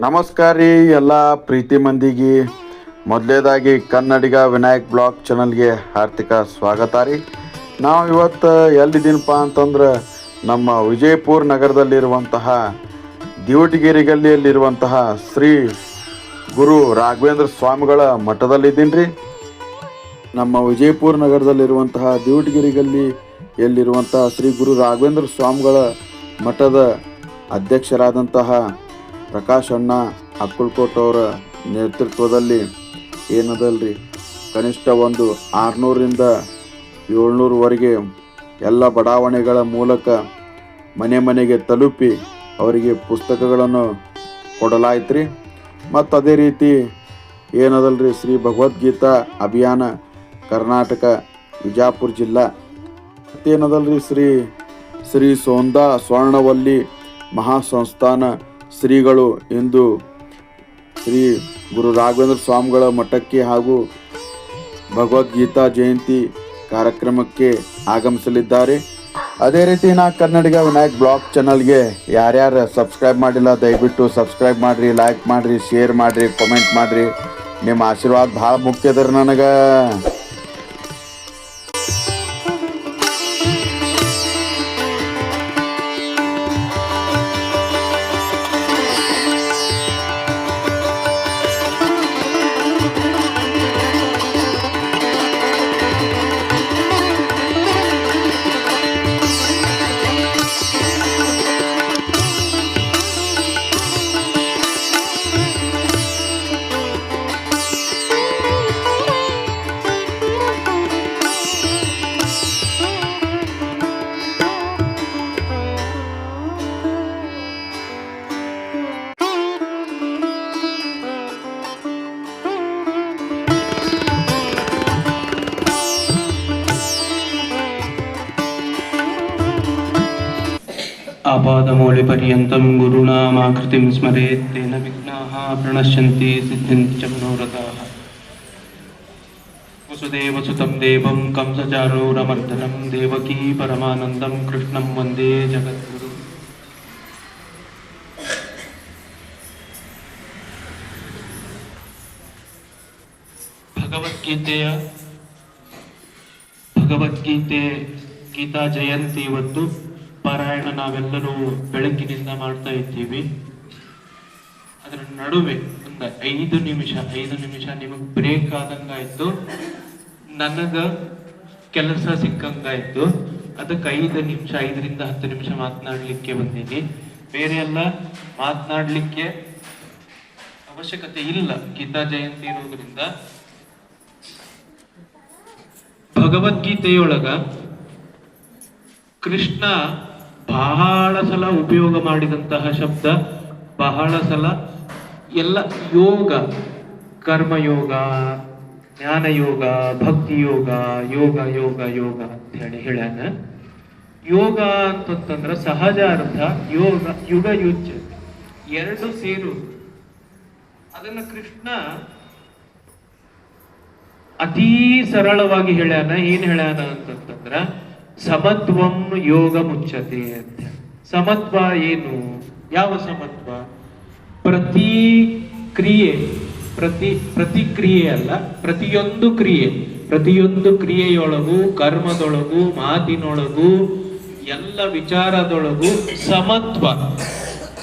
ನಮಸ್ಕಾರ ರೀ ಎಲ್ಲ ಪ್ರೀತಿ ಮಂದಿಗೆ. ಮೊದಲೇದಾಗಿ ಕನ್ನಡಿಗ ವಿನಾಯಕ್ ಬ್ಲಾಗ್ ಚಾನಲ್ಗೆ ಹಾರ್ದಿಕ ಸ್ವಾಗತ ರೀ. ನಾವು ಇವತ್ತು ಎಲ್ಲಿದ್ದೀನಪ್ಪ ಅಂತಂದ್ರೆ ನಮ್ಮ ವಿಜಯಪುರ ನಗರದಲ್ಲಿರುವಂತಹ ದಿವಟಗಿರಿ ಗಲ್ಲಿಯಲ್ಲಿರುವಂತಹ ಶ್ರೀ ಗುರು ರಾಘವೇಂದ್ರ ಸ್ವಾಮಿಗಳ ಮಠದಲ್ಲಿದ್ದೀನಿ ರೀ. ನಮ್ಮ ವಿಜಯಪುರ ನಗರದಲ್ಲಿರುವಂತಹ ದಿವಟಗಿರಿ ಗಲ್ಲಿಯಲ್ಲಿರುವಂತಹ ಶ್ರೀ ಗುರು ರಾಘವೇಂದ್ರ ಸ್ವಾಮಿಗಳ ಮಠದ ಅಧ್ಯಕ್ಷರಾದಂತಹ ಪ್ರಕಾಶ್ ಅಣ್ಣ ಅಕ್ಕಲ್ಕೋಟ್ ಅವರ ನೇತೃತ್ವದಲ್ಲಿ ಏನದಲ್ರಿ ಕನಿಷ್ಠ ಒಂದು 600ರಿಂದ 700ವರೆಗೆ ಎಲ್ಲ ಬಡಾವಣೆಗಳ ಮೂಲಕ ಮನೆ ಮನೆಗೆ ತಲುಪಿ ಅವರಿಗೆ ಪುಸ್ತಕಗಳನ್ನು ಕೊಡಲಾಯ್ತು ರೀ. ಮತ್ತು ಅದೇ ರೀತಿ ಏನದಲ್ರಿ ಶ್ರೀ ಭಗವದ್ಗೀತಾ ಅಭಿಯಾನ ಕರ್ನಾಟಕ ವಿಜಯಪುರ ಜಿಲ್ಲಾ ಮತ್ತೇನದಲ್ರಿ ಶ್ರೀ ಸೋಂದಾ ಸ್ವರ್ಣವಲ್ಲಿ ಮಹಾಸಂಸ್ಥಾನ ಶ್ರೀಗಳು ಇಂದು ಶ್ರೀ ಗುರು ರಾಘವೇಂದ್ರ ಸ್ವಾಮಿಗಳ ಮಠಕ್ಕೆ ಹಾಗೂ ಭಗವದ್ಗೀತಾ ಜಯಂತಿ ಕಾರ್ಯಕ್ರಮಕ್ಕೆ ಆಗಮಿಸಲಿದ್ದಾರೆ. ಅದೇ ರೀತಿ ನಾ ಕನ್ನಡಿಗ ವಿನಾಯಕ್ ಬ್ಲಾಗ್ ಚಾನಲ್ಗೆ ಯಾರ್ಯಾರು ಸಬ್ಸ್ಕ್ರೈಬ್ ಮಾಡಿಲ್ಲ ದಯವಿಟ್ಟು ಸಬ್ಸ್ಕ್ರೈಬ್ ಮಾಡಿರಿ, ಲೈಕ್ ಮಾಡಿರಿ, ಶೇರ್ ಮಾಡಿರಿ, ಕಮೆಂಟ್ ಮಾಡಿರಿ. ನಿಮ್ಮ ಆಶೀರ್ವಾದ ಭಾಳ ಮುಖ್ಯ ಅದ ನನಗೆ. आपादमौलिपर्यन्तं गुरुणामाकृतिं स्मरेत् तेन विघ्नाः प्रणश्यन्ति सिद्ध्यन्ति च मनोरथाः. वसुदेवसुतं देवं कंसचारूरमर्दनं देवकी परमानन्दं कृष्णं वन्दे जगद्गुरुं. ಗೀತಾ ಜಯಂತಿ ಇವತ್ತು ಪಾರಾಯಣ ನಾವೆಲ್ಲರೂ ಬೆಳಗ್ಗಿನಿಂದ ಮಾಡ್ತಾ ಇದ್ದೀವಿ. ಅದರ ನಡುವೆ ಒಂದು 5 ನಿಮಿಷ ನಿಮಗೆ ಬ್ರೇಕ್ ಆದಂಗಾಯ್ತು, ನನಗ ಕೆಲಸ ಸಿಕ್ಕಂಗಾಯ್ತು. ಅದಕ್ಕೆ 5ರಿಂದ 10 ನಿಮಿಷ ಮಾತನಾಡ್ಲಿಕ್ಕೆ ಬಂದೀನಿ. ಬೇರೆ ಎಲ್ಲ ಮಾತನಾಡ್ಲಿಕ್ಕೆ ಅವಶ್ಯಕತೆ ಇಲ್ಲ, ಗೀತಾ ಜಯಂತಿ ಇರೋದ್ರಿಂದ. ಭಗವದ್ಗೀತೆಯೊಳಗ ಕೃಷ್ಣ ಬಹಳ ಸಲ ಉಪಯೋಗ ಮಾಡಿದಂತಹ ಶಬ್ದ, ಬಹಳ ಸಲ ಎಲ್ಲ ಯೋಗ, ಕರ್ಮಯೋಗ, ಜ್ಞಾನಯೋಗ, ಭಕ್ತಿ ಯೋಗ, ಯೋಗ ಯೋಗ ಯೋಗ ಅಂತ ಹೇಳ್ಯಾನ. ಯೋಗ ಅಂತಂದ್ರೆ ಸಹಜ ಅರ್ಥ ಯೋಗ, ಯುಗ ಯುಜ್ ಎರಡು ಸೇರು. ಅದನ್ನ ಕೃಷ್ಣ ಅತೀ ಸರಳವಾಗಿ ಹೇಳ್ಯಾನ. ಏನ್ ಹೇಳ್ಯಾನ ಅಂತಂದ್ರ ಸಮತ್ವಂ ಯೋಗ ಮುಚ್ಚತೆ ಅಂತ. ಸಮತ್ವ ಏನು? ಯಾವ ಸಮತ್ವ? ಪ್ರತಿಕ್ರಿಯೆ ಅಲ್ಲ, ಪ್ರತಿಯೊಂದು ಕ್ರಿಯೆಯೊಳಗೂ, ಕರ್ಮದೊಳಗೂ, ಮಾತಿನೊಳಗೂ, ಎಲ್ಲ ವಿಚಾರದೊಳಗೂ ಸಮತ್ವ.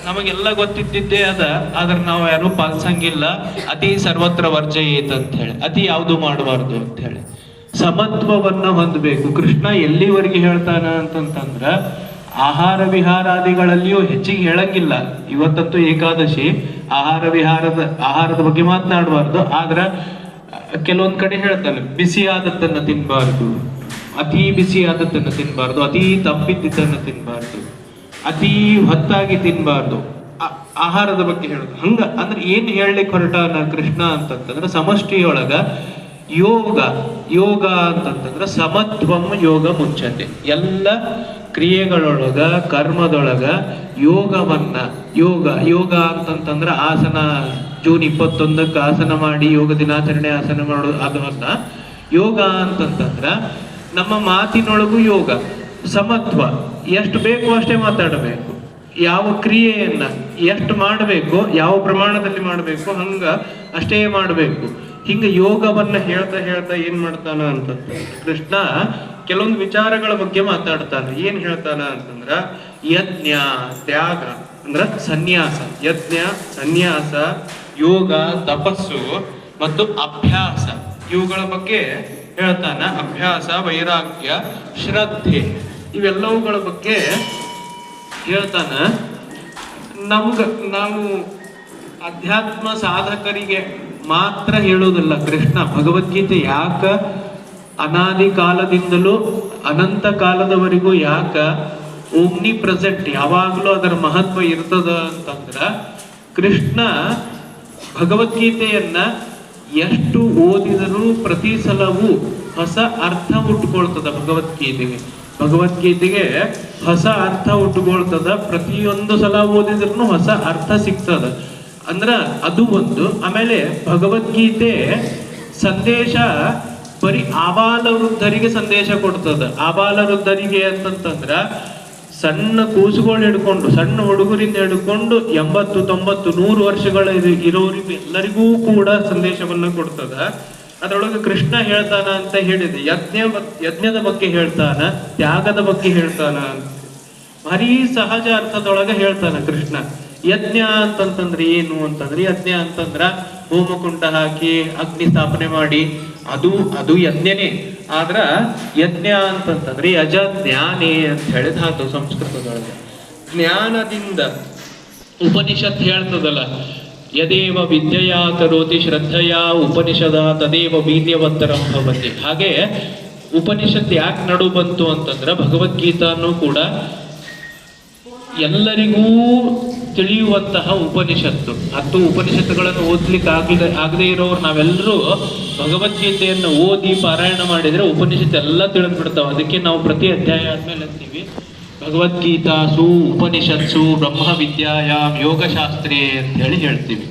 ನಮಗೆಲ್ಲ ಗೊತ್ತಿದ್ದಿದ್ದೇ ಅದ, ಆದ್ರೆ ನಾವು ಯಾರು ಪಾಲಿಸಂಗಿಲ್ಲ. ಅತಿ ಸರ್ವತ್ರ ವರ್ಜಯೇತ್ ಅಂತ ಹೇಳಿ, ಅತಿ ಯಾವುದು ಮಾಡಬಾರ್ದು ಅಂತ ಹೇಳಿ ಸಮತ್ವವನ್ನ ಹೊಂದಬೇಕು. ಕೃಷ್ಣ ಎಲ್ಲಿವರೆಗೆ ಹೇಳ್ತಾನ ಅಂತಂದ್ರ ಆಹಾರ ವಿಹಾರಾದಿಗಳಲ್ಲಿಯೂ ಹೆಚ್ಚಿಗೆ ಹೇಳಂಗಿಲ್ಲ. ಇವತ್ತಂತೂ ಏಕಾದಶಿ, ಆಹಾರದ ಬಗ್ಗೆ ಮಾತನಾಡಬಾರ್ದು. ಆದ್ರ ಕೆಲವೊಂದ್ ಕಡೆ ಹೇಳ್ತಾನೆ ಬಿಸಿ ಆದದ್ದನ್ನ ತಿನ್ಬಾರ್ದು, ಅತಿ ಬಿಸಿ ಆದದ್ದನ್ನ ತಿನ್ಬಾರ್ದು, ಅತಿ ತಂಪಿದ್ದನ್ನ ತಿನ್ಬಾರ್ದು, ಅತಿ ಹೊತ್ತಾಗಿ ತಿನ್ಬಾರ್ದು. ಆಹಾರದ ಬಗ್ಗೆ ಹೇಳುದು ಹಂಗ. ಅಂದ್ರೆ ಏನ್ ಹೇಳಲಿಕ್ಕೆ ಹೊರಟಾನ ಕೃಷ್ಣ ಅಂತಂತಂದ್ರ ಸಮಷ್ಟಿಯೊಳಗ ಯೋಗ ಅಂತಂತಂದ್ರ ಸಮತ್ವಂ ಯೋಗ ಮುಚ್ಚತೆ. ಎಲ್ಲ ಕ್ರಿಯೆಗಳೊಳಗ, ಕರ್ಮದೊಳಗ ಯೋಗವನ್ನ, ಯೋಗ ಅಂತಂತಂದ್ರ ಆಸನ, ಜೂನ್ 21ಕ್ಕೆ ಆಸನ ಮಾಡಿ ಯೋಗ ದಿನಾಚರಣೆ ಆಸನ ಮಾಡೋದು, ಅದನ್ನ ಯೋಗ ಅಂತಂತಂದ್ರ ನಮ್ಮ ಮಾತಿನೊಳಗೂ ಯೋಗ, ಸಮತ್ವ. ಎಷ್ಟು ಬೇಕು ಅಷ್ಟೇ ಮಾತಾಡಬೇಕು. ಯಾವ ಕ್ರಿಯೆಯನ್ನ ಎಷ್ಟು ಮಾಡಬೇಕು, ಯಾವ ಪ್ರಮಾಣದಲ್ಲಿ ಮಾಡಬೇಕು, ಹಂಗ ಅಷ್ಟೇ ಮಾಡಬೇಕು. ಹಿಂಗ ಯೋಗವನ್ನ ಹೇಳ್ತಾ ಹೇಳ್ತಾ ಏನ್ ಮಾಡ್ತಾನ ಅಂತ ಕೃಷ್ಣ ಕೆಲವೊಂದು ವಿಚಾರಗಳ ಬಗ್ಗೆ ಮಾತಾಡ್ತಾನೆ. ಏನ್ ಹೇಳ್ತಾನ ಅಂತಂದ್ರ ಯಜ್ಞ, ತ್ಯಾಗ ಅಂದ್ರ ಸನ್ಯಾಸ, ಯಜ್ಞ, ಸನ್ಯಾಸ, ಯೋಗ, ತಪಸ್ಸು ಮತ್ತು ಅಭ್ಯಾಸ, ಇವುಗಳ ಬಗ್ಗೆ ಹೇಳ್ತಾನ. ಅಭ್ಯಾಸ, ವೈರಾಗ್ಯ, ಶ್ರದ್ಧೆ, ಇವೆಲ್ಲವುಗಳ ಬಗ್ಗೆ ಹೇಳ್ತಾನ. ನಾವು ಅಧ್ಯಾತ್ಮ ಸಾಧಕರಿಗೆ ಮಾತ್ರ ಹೇಳೋದಿಲ್ಲ ಕೃಷ್ಣ. ಭಗವದ್ಗೀತೆ ಯಾಕ ಅನಾದಿ ಕಾಲದಿಂದಲೂ ಅನಂತ ಕಾಲದವರೆಗೂ ಯಾಕ ಓಮ್ನಿ ಪ್ರೆಸೆಂಟ್, ಯಾವಾಗ್ಲೂ ಅದರ ಮಹತ್ವ ಇರ್ತದ ಅಂತಂದ್ರ ಕೃಷ್ಣ ಭಗವದ್ಗೀತೆಯನ್ನ ಎಷ್ಟು ಓದಿದರೂ ಪ್ರತಿ ಸಲವೂ ಹೊಸ ಅರ್ಥ ಹುಟ್ಟುಕೊಳ್ತದ. ಭಗವದ್ಗೀತೆಗೆ ಹೊಸ ಅರ್ಥ ಹುಟ್ಟುಕೊಳ್ತದ. ಪ್ರತಿಯೊಂದು ಸಲ ಓದಿದ್ರು ಹೊಸ ಅರ್ಥ ಸಿಗ್ತದ. ಅಂದ್ರ ಅದು ಒಂದು. ಆಮೇಲೆ ಭಗವದ್ಗೀತೆ ಸಂದೇಶ ಬರೀ ಆಬಾಲ ವೃದ್ಧರಿಗೆ ಸಂದೇಶ ಕೊಡ್ತದ. ಆಬಾಲ ವೃದ್ಧರಿಗೆ ಅಂತಂತಂದ್ರ ಸಣ್ಣ ಕೂಸುಗಳು ಹಿಡ್ಕೊಂಡು, ಸಣ್ಣ ಹುಡುಗರಿಂದ ಹಿಡ್ಕೊಂಡು 80, 90, 100 ವರ್ಷಗಳ ಇರೋರಿಗೂ ಎಲ್ಲರಿಗೂ ಕೂಡ ಸಂದೇಶವನ್ನ ಕೊಡ್ತದ. ಅದ್ರೊಳಗೆ ಕೃಷ್ಣ ಹೇಳ್ತಾನ ಅಂತ ಹೇಳಿದೆ. ಯಜ್ಞದ ಬಗ್ಗೆ ಹೇಳ್ತಾನ, ತ್ಯಾಗದ ಬಗ್ಗೆ ಹೇಳ್ತಾನ. ಭಾರಿ ಸಹಜ ಅರ್ಥದೊಳಗೆ ಹೇಳ್ತಾನ ಕೃಷ್ಣ. ಯಜ್ಞ ಅಂತಂತಂದ್ರೆ ಏನು ಅಂತಂದ್ರೆ, ಯಜ್ಞ ಅಂತಂದ್ರ ಹೋಮಕುಂಡ ಹಾಕಿ ಅಗ್ನಿ ಸ್ಥಾಪನೆ ಮಾಡಿ ಅದು ಯಜ್ಞನೇ. ಆದ್ರ ಯಜ್ಞ ಅಂತಂತಂದ್ರೆ ಯಜ ಜ್ಞಾನೇ ಅಂತ ಹೇಳಿ ಧಾತು ಸಂಸ್ಕೃತದೊಳಗೆ. ಜ್ಞಾನದಿಂದ ಉಪನಿಷತ್ ಹೇಳ್ತದಲ್ಲ, ಯದೇವ ವಿದ್ಯೆಯಾ ಕರೋತಿ ಶ್ರದ್ಧೆಯ ಉಪನಿಷದ ತದೇವ ವೀರ್ಯವಂತರಂ ಭವತಿ. ಹಾಗೆ ಉಪನಿಷತ್ ಯಾಕೆ ನಡು ಬಂತು ಅಂತಂದ್ರ ಭಗವದ್ಗೀತಾನು ಕೂಡ ಎಲ್ಲರಿಗೂ ತಿಳಿಯುವಂತಹ ಉಪನಿಷತ್ತು. 10 ಉಪನಿಷತ್ತುಗಳನ್ನು ಓದ್ಲಿಕ್ಕೆ ಆಗದೆ ಇರೋರು ನಾವೆಲ್ಲರೂ ಭಗವದ್ಗೀತೆಯನ್ನು ಓದಿ ಪಾರಾಯಣ ಮಾಡಿದ್ರೆ ಉಪನಿಷತ್ ಎಲ್ಲ ತಿಳಿದು ಬಿಡ್ತಾವ. ಅದಕ್ಕೆ ನಾವು ಪ್ರತಿ ಅಧ್ಯಾಯ ಆದ್ಮೇಲೆ ಅಂತೀವಿ ಭಗವದ್ಗೀತಾಸು ಉಪನಿಷತ್ಸು ಬ್ರಹ್ಮ ವಿದ್ಯಾಯಾಮ್ ಯೋಗಶಾಸ್ತ್ರೇ ಅಂತ ಹೇಳಿ ಹೇಳ್ತೀವಿ.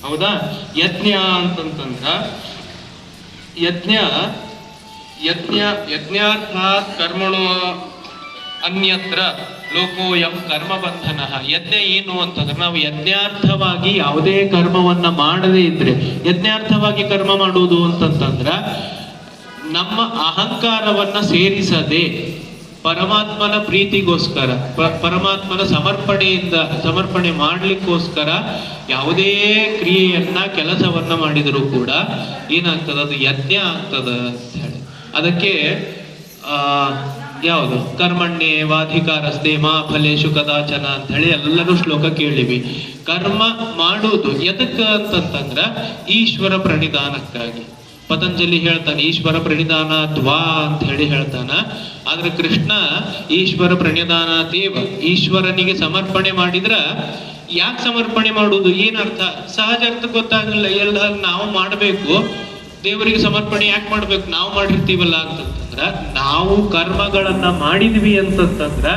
ಹೌದಾ? ಯಜ್ಞ ಅಂತಂತಂದ್ರ ಯಜ್ಞಾರ್ಥಾತ್ ಕರ್ಮಣೋ ಅನ್ಯತ್ರ ಲೋಕೋಯಂ ಕರ್ಮ ಬಂಧನ. ಯಜ್ಞ ಏನು ಅಂತಂದ್ರೆ ನಾವು ಯಜ್ಞಾರ್ಥವಾಗಿ ಯಾವುದೇ ಕರ್ಮವನ್ನ ಮಾಡದೇ ಇದ್ರೆ, ಯಜ್ಞಾರ್ಥವಾಗಿ ಕರ್ಮ ಮಾಡುವುದು ಅಂತಂತಂದ್ರ ನಮ್ಮ ಅಹಂಕಾರವನ್ನ ಸೇರಿಸದೆ ಪರಮಾತ್ಮನ ಪ್ರೀತಿಗೋಸ್ಕರ, ಪರಮಾತ್ಮನ ಸಮರ್ಪಣೆ ಮಾಡ್ಲಿಕ್ಕೋಸ್ಕರ ಯಾವುದೇ ಕ್ರಿಯೆಯನ್ನ ಕೆಲಸವನ್ನ ಮಾಡಿದರೂ ಕೂಡ ಏನಾಗ್ತದ, ಅದು ಯಜ್ಞ ಆಗ್ತದ ಅಂತ ಹೇಳಿ. ಅದಕ್ಕೆ ಯಾವುದು ಕರ್ಮಣ್ಯೇವಾಧಿಕಾರಸ್ತೆ ಮಾ ಫಲೇಶು ಕದಾಚನ ಅಂತ ಹೇಳಿ ಎಲ್ಲರೂ ಶ್ಲೋಕ ಕೇಳಿವಿ. ಕರ್ಮ ಮಾಡುವುದು ಎದಕ್ಕ ಅಂತಂತಂದ್ರ ಈಶ್ವರ ಪ್ರಣಿಧಾನಕ್ಕಾಗಿ. ಪತಂಜಲಿ ಹೇಳ್ತಾನೆ ಈಶ್ವರ ಪ್ರಣಿಧಾನ ದ್ವಾ ಅಂತ ಹೇಳಿ ಹೇಳ್ತಾನ. ಆದ್ರೆ ಕೃಷ್ಣ ಈಶ್ವರ ಪ್ರಣಿಧಾನ ದೇವ, ಈಶ್ವರನಿಗೆ ಸಮರ್ಪಣೆ ಮಾಡಿದ್ರ ಯಾಕೆ ಸಮರ್ಪಣೆ ಮಾಡುವುದು, ಏನರ್ಥ, ಸಹಜ ಅರ್ಥ ಗೊತ್ತಾಗಲ್ಲ. ಎಲ್ಲ ನಾವು ಮಾಡಬೇಕು, ದೇವರಿಗೆ ಸಮರ್ಪಣೆ ಯಾಕೆ ಮಾಡ್ಬೇಕು, ನಾವು ಮಾಡಿರ್ತೀವಲ್ಲ ಅಂತಂತಂದ್ರ, ನಾವು ಕರ್ಮಗಳನ್ನ ಮಾಡಿದ್ವಿ ಅಂತಂತಂದ್ರ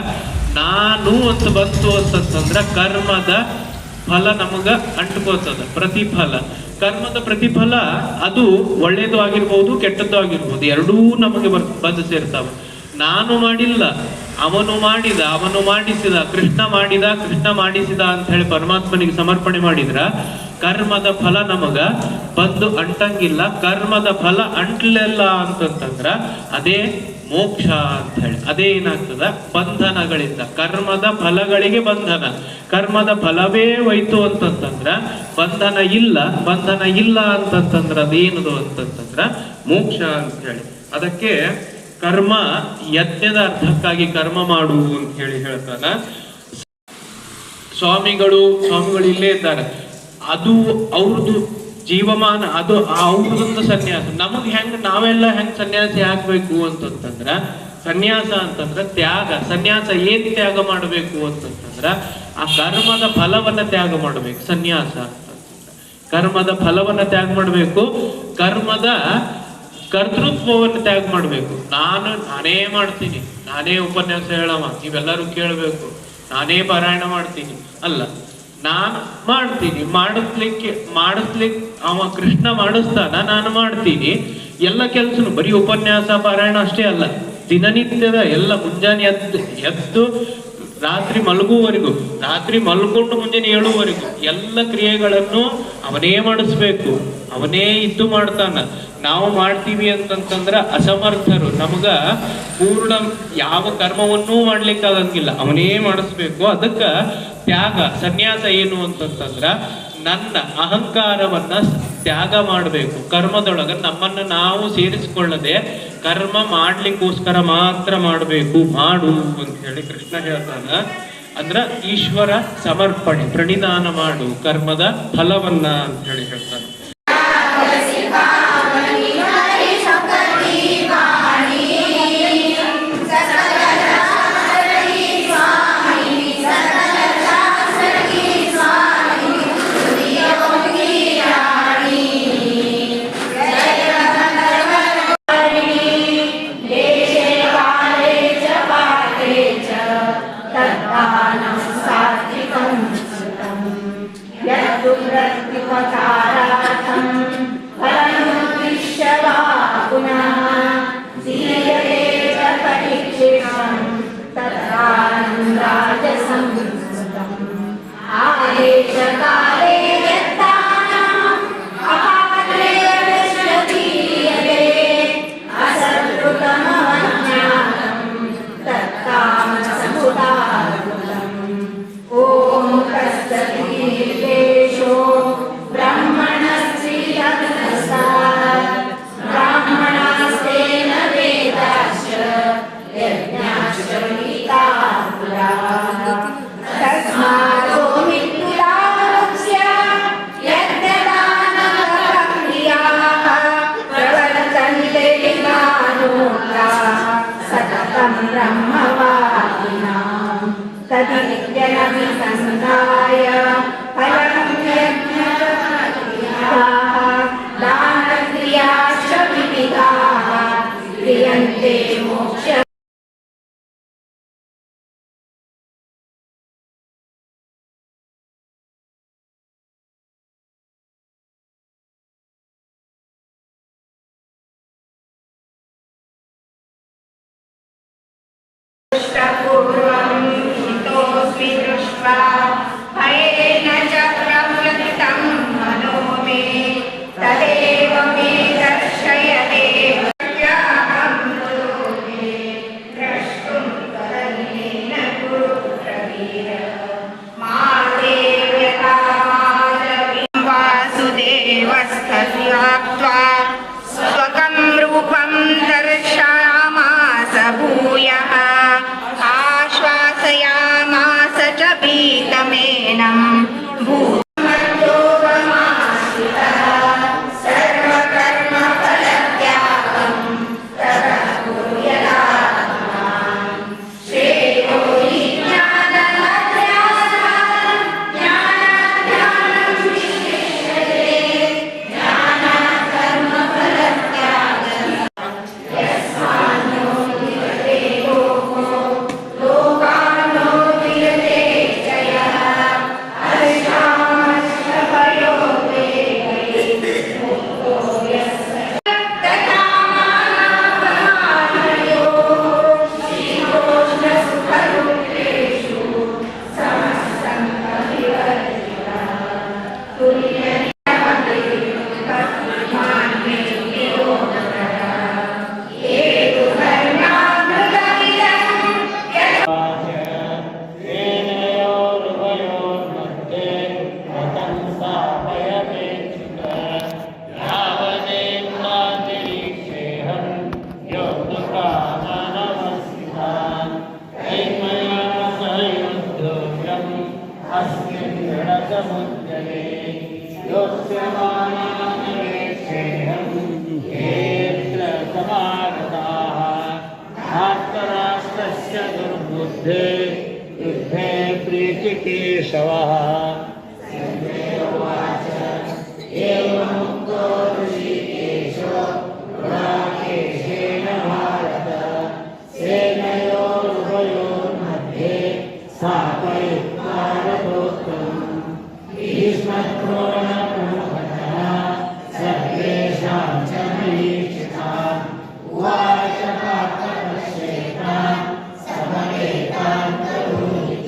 ನಾನು ಅಂತ ಬಂತು ಅಂತಂತಂದ್ರ ಕರ್ಮದ ಫಲ ನಮಗ ಅಂಟ್ಕೋತದ. ಪ್ರತಿಫಲ, ಕರ್ಮದ ಪ್ರತಿಫಲ ಅದು ಒಳ್ಳೇದು ಆಗಿರ್ಬೋದು ಕೆಟ್ಟದ್ದು ಆಗಿರ್ಬೋದು, ಎರಡೂ ನಮಗೆ ಬಂದು ಸೇರ್ತಾವ. ನಾನು ಮಾಡಿಲ್ಲ, ಅವನು ಮಾಡಿದ, ಅವನು ಮಾಡಿಸಿದ, ಕೃಷ್ಣ ಮಾಡಿದ, ಕೃಷ್ಣ ಮಾಡಿಸಿದ ಅಂತ ಹೇಳಿ ಪರಮಾತ್ಮನಿಗೆ ಸಮರ್ಪಣೆ ಮಾಡಿದ್ರ ಕರ್ಮದ ಫಲ ನಮಗ ಬಂದು ಅಂಟಂಗಿಲ್ಲ. ಕರ್ಮದ ಫಲ ಅಂಟ್ಲಿಲ್ಲ ಅಂತಂತಂದ್ರ ಅದೇ ಮೋಕ್ಷ ಅಂತ ಹೇಳಿ. ಅದೇ ಏನಾಗ್ತದ, ಬಂಧನಗಳಿಂದ, ಕರ್ಮದ ಫಲಗಳಿಗೆ ಬಂಧನ. ಕರ್ಮದ ಫಲವೇ ಹೋಯ್ತು ಅಂತಂತಂದ್ರ ಬಂಧನ ಇಲ್ಲ. ಬಂಧನ ಇಲ್ಲ ಅಂತಂತಂದ್ರ ಅದೇನದು ಅಂತಂತಂದ್ರ ಮೋಕ್ಷ ಅಂತ ಹೇಳಿ. ಅದಕ್ಕೆ ಕರ್ಮ ಯಜ್ಞದ ಅರ್ಥಕ್ಕಾಗಿ ಕರ್ಮ ಮಾಡು ಅಂತ ಹೇಳಿ ಹೇಳ್ತಾನ. ಸ್ವಾಮಿಗಳು ಇಲ್ಲೇ ಇದ್ದಾರೆ, ಅದು ಅವ್ರದ್ದು ಜೀವಮಾನ, ಅದು ಅವ್ರದೊಂದು ಸನ್ಯಾಸ. ನಮಗ್ ನಾವೆಲ್ಲ ಹೆಂಗ್ ಸನ್ಯಾಸಿ ಆಗ್ಬೇಕು ಅಂತಂತಂದ್ರ, ಸನ್ಯಾಸ ಅಂತಂದ್ರ ತ್ಯಾಗ. ಸನ್ಯಾಸ ಏನ್ ತ್ಯಾಗ ಮಾಡಬೇಕು ಅಂತಂತಂದ್ರ ಆ ಕರ್ಮದ ಫಲವನ್ನ ತ್ಯಾಗ ಮಾಡ್ಬೇಕು. ಸನ್ಯಾಸ ಅಂತಂದ್ರ ಕರ್ಮದ ಫಲವನ್ನ ತ್ಯಾಗ ಮಾಡ್ಬೇಕು, ಕರ್ಮದ ಕರ್ತೃತ್ವವನ್ನು ತ್ಯಾಗ ಮಾಡ್ಬೇಕು. ನಾನೇ ಮಾಡ್ತೀನಿ, ನಾನೇ ಉಪನ್ಯಾಸ ಹೇಳವ, ನೀವೆಲ್ಲರೂ ಕೇಳಬೇಕು, ನಾನೇ ಪಾರಾಯಣ ಮಾಡ್ತೀನಿ ಅಲ್ಲ, ನಾನು ಮಾಡ್ತೀನಿ. ಮಾಡಿಸ್ಲಿಕ್ಕೆ ಅವ ಕೃಷ್ಣ ಮಾಡಿಸ್ತಾನ, ನಾನು ಮಾಡ್ತೀನಿ. ಎಲ್ಲ ಕೆಲ್ಸನು ಬರೀ ಉಪನ್ಯಾಸ ಪಾರಾಯಣ ಅಷ್ಟೇ ಅಲ್ಲ, ದಿನನಿತ್ಯದ ಎಲ್ಲ ಮುಂಜಾನೆ ಎದ್ದು ರಾತ್ರಿ ಮಲಗುವವರೆಗೂ, ರಾತ್ರಿ ಮಲ್ಕೊಂಡು ಮುಂಜಾನೆ ಏಳುವವರೆಗೂ ಎಲ್ಲ ಕ್ರಿಯೆಗಳನ್ನು ಅವನೇ ಮಾಡಿಸ್ಬೇಕು. ಅವನೇ ಇದ್ದು ಮಾಡ್ತಾನ. ನಾವು ಮಾಡ್ತೀವಿ ಅಂತಂತಂದ್ರ ಅಸಮರ್ಥರು. ನಮಗ ಪೂರ್ಣ ಯಾವ ಕರ್ಮವನ್ನೂ ಮಾಡ್ಲಿಕ್ಕೆ ಆಗಂಗಿಲ್ಲ, ಅವನೇ ಮಾಡಿಸ್ಬೇಕು. ಅದಕ್ಕ ತ್ಯಾಗ, ಸನ್ಯಾಸ ಏನು ಅಂತಂತಂದ್ರ ನನ್ನ ಅಹಂಕಾರವನ್ನ ತ್ಯಾಗ ಮಾಡಬೇಕು. ಕರ್ಮದೊಳಗ ನಮ್ಮನ್ನು ನಾವು ಸೇರಿಸಿಕೊಳ್ಳದೆ ಕರ್ಮ ಮಾಡ್ಲಿಕ್ಕೋಸ್ಕರ ಮಾತ್ರ ಮಾಡಬೇಕು. ಮಾಡು ಅಂತ ಹೇಳಿ ಕೃಷ್ಣ ಹೇಳ್ತಾನ. ಅಂದ್ರ ಈಶ್ವರ ಸಮರ್ಪಣೆ, ಪ್ರಣಿಧಾನ ಮಾಡು ಕರ್ಮದ ಫಲವನ್ನ ಅಂತ ಹೇಳಿ ಹೇಳ್ತಾನೆ. स्वकं रूपं दर्शयामास भूयः आश्वासयामास च पीतमेनं युद्धे प्रीतिकेशवः एवमुक्तो ऋषिकेशो गुणाकेशेन भारत सेनयोरुभयोर्मध्ये स्थापयित्वा रथोत्तमम् भीष्मद्रोणप्रमुखतः सर्वेषां च निरीक्षितान् उवाच पार्थपश्येतान् समवेतान् तरुणि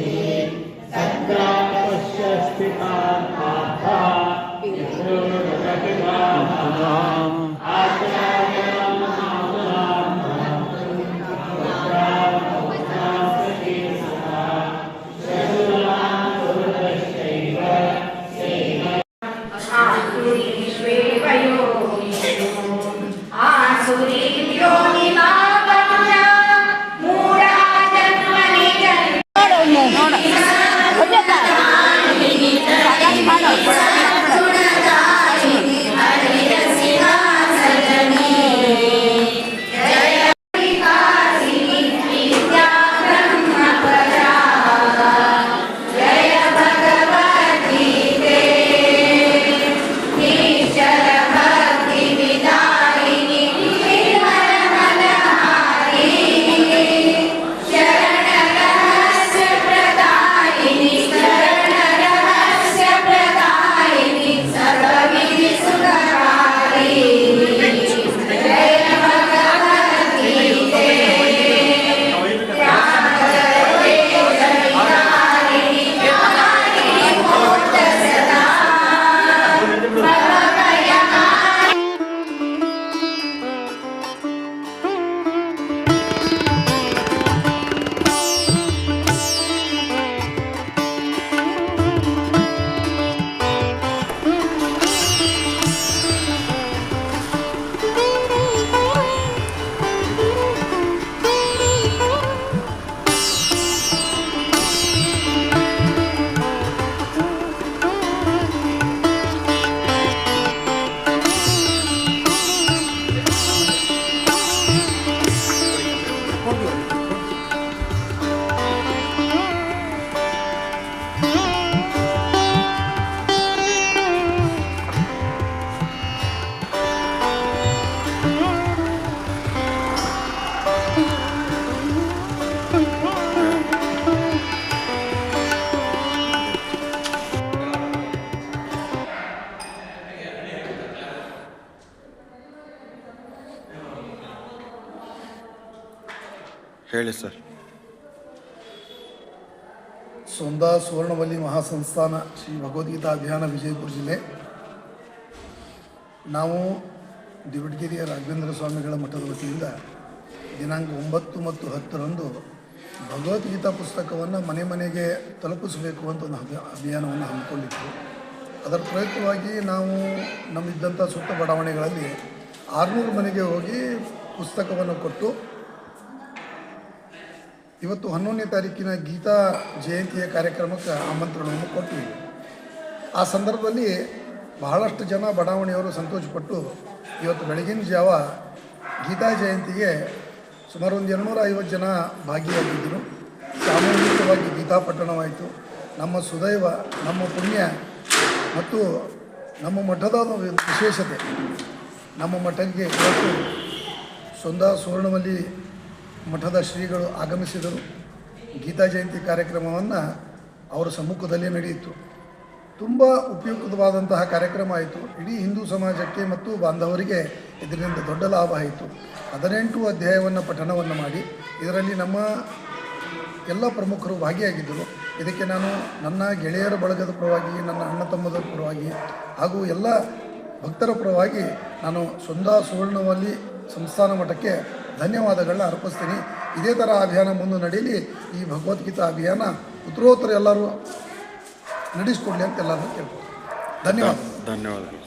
ಹೇಳಿ ಸರ್. ಸೊಂದಾ ಸುವರ್ಣವಲ್ಲಿ ಮಹಾಸಂಸ್ಥಾನ ಶ್ರೀ ಭಗವದ್ಗೀತಾ ಅಭಿಯಾನ ವಿಜಯಪುರ ಜಿಲ್ಲೆ. ನಾವು ದಿವಟಗೆರೆಯ ರಾಘವೇಂದ್ರ ಸ್ವಾಮಿಗಳ ಮಠದ ವತಿಯಿಂದ ದಿನಾಂಕ 9 ಮತ್ತು 10ರಂದು ಭಗವದ್ಗೀತಾ ಪುಸ್ತಕವನ್ನು ಮನೆ ಮನೆಗೆ ತಲುಪಿಸಬೇಕು ಅಂತ ಒಂದು ಅಭಿಯಾನವನ್ನು ಹಮ್ಮಿಕೊಂಡಿತ್ತು. ಅದರ ಪ್ರಯುಕ್ತವಾಗಿ ನಾವು ನಮ್ಮಿದ್ದಂಥ ಸುತ್ತ ಬಡಾವಣೆಗಳಲ್ಲಿ 600 ಮನೆಗೆ ಹೋಗಿ ಪುಸ್ತಕವನ್ನು ಕೊಟ್ಟು ಇವತ್ತು 11ನೇ ತಾರೀಕಿನ ಗೀತಾ ಜಯಂತಿಯ ಕಾರ್ಯಕ್ರಮಕ್ಕೆ ಆಮಂತ್ರಣವನ್ನು ಕೊಟ್ಟಿವಿ. ಆ ಸಂದರ್ಭದಲ್ಲಿ ಬಹಳಷ್ಟು ಜನ ಬಡಾವಣೆಯವರು ಸಂತೋಷಪಟ್ಟು ಇವತ್ತು ಬೆಳಗಿನ ಜಾವ ಗೀತಾ ಜಯಂತಿಗೆ ಸುಮಾರು ಒಂದು 250 ಜನ ಭಾಗಿಯಾಗಿದ್ದರು. ಸಾಮೂಹಿಕವಾಗಿ ಗೀತಾ ಪಠಣವಾಯಿತು. ನಮ್ಮ ಸುದೈವ, ನಮ್ಮ ಪುಣ್ಯ ಮತ್ತು ನಮ್ಮ ಮಠದ ವಿಶೇಷತೆ, ನಮ್ಮ ಮಠಕ್ಕೆ ಇವತ್ತು ಸೊಂದಾ ಸುವರ್ಣವಲ್ಲಿ ಮಠದ ಶ್ರೀಗಳು ಆಗಮಿಸಿದರು. ಗೀತಾ ಜಯಂತಿ ಕಾರ್ಯಕ್ರಮವನ್ನು ಅವರ ಸಮ್ಮುಖದಲ್ಲೇ ನಡೆಯಿತು. ತುಂಬ ಉಪಯುಕ್ತವಾದಂತಹ ಕಾರ್ಯಕ್ರಮ ಆಯಿತು. ಇಡೀ ಹಿಂದೂ ಸಮಾಜಕ್ಕೆ ಮತ್ತು ಬಾಂಧವರಿಗೆ ಇದರಿಂದ ದೊಡ್ಡ ಲಾಭ ಆಯಿತು. 18 ಅಧ್ಯಾಯವನ್ನು ಪಠಣವನ್ನು ಮಾಡಿ ಇದರಲ್ಲಿ ನಮ್ಮ ಎಲ್ಲ ಪ್ರಮುಖರು ಭಾಗಿಯಾಗಿದ್ದರು. ಇದಕ್ಕೆ ನಾನು ನನ್ನ ಗೆಳೆಯರ ಬಳಗದ ಪರವಾಗಿ, ನನ್ನ ಅಣ್ಣ ತಮ್ಮದ ಪರವಾಗಿ ಹಾಗೂ ಎಲ್ಲ ಭಕ್ತರ ಪರವಾಗಿ ನಾನು ಸೊಂದಾ ಸುವರ್ಣವಲ್ಲಿ ಸಂಸ್ಥಾನ ಮಠಕ್ಕೆ ಧನ್ಯವಾದಗಳನ್ನ ಅರ್ಪಿಸ್ತೀನಿ. ಇದೇ ಥರ ಅಭಿಯಾನ ಮುಂದೆ ನಡೀಲಿ. ಈ ಭಗವದ್ಗೀತಾ ಅಭಿಯಾನ ಉತ್ತರೋತ್ತರ ಎಲ್ಲರೂ ನಡೆಸ್ಕೊಡ್ಲಿ ಅಂತ ಎಲ್ಲರೂ ಕೇಳ್ಬೋದು. ಧನ್ಯವಾದಗಳು.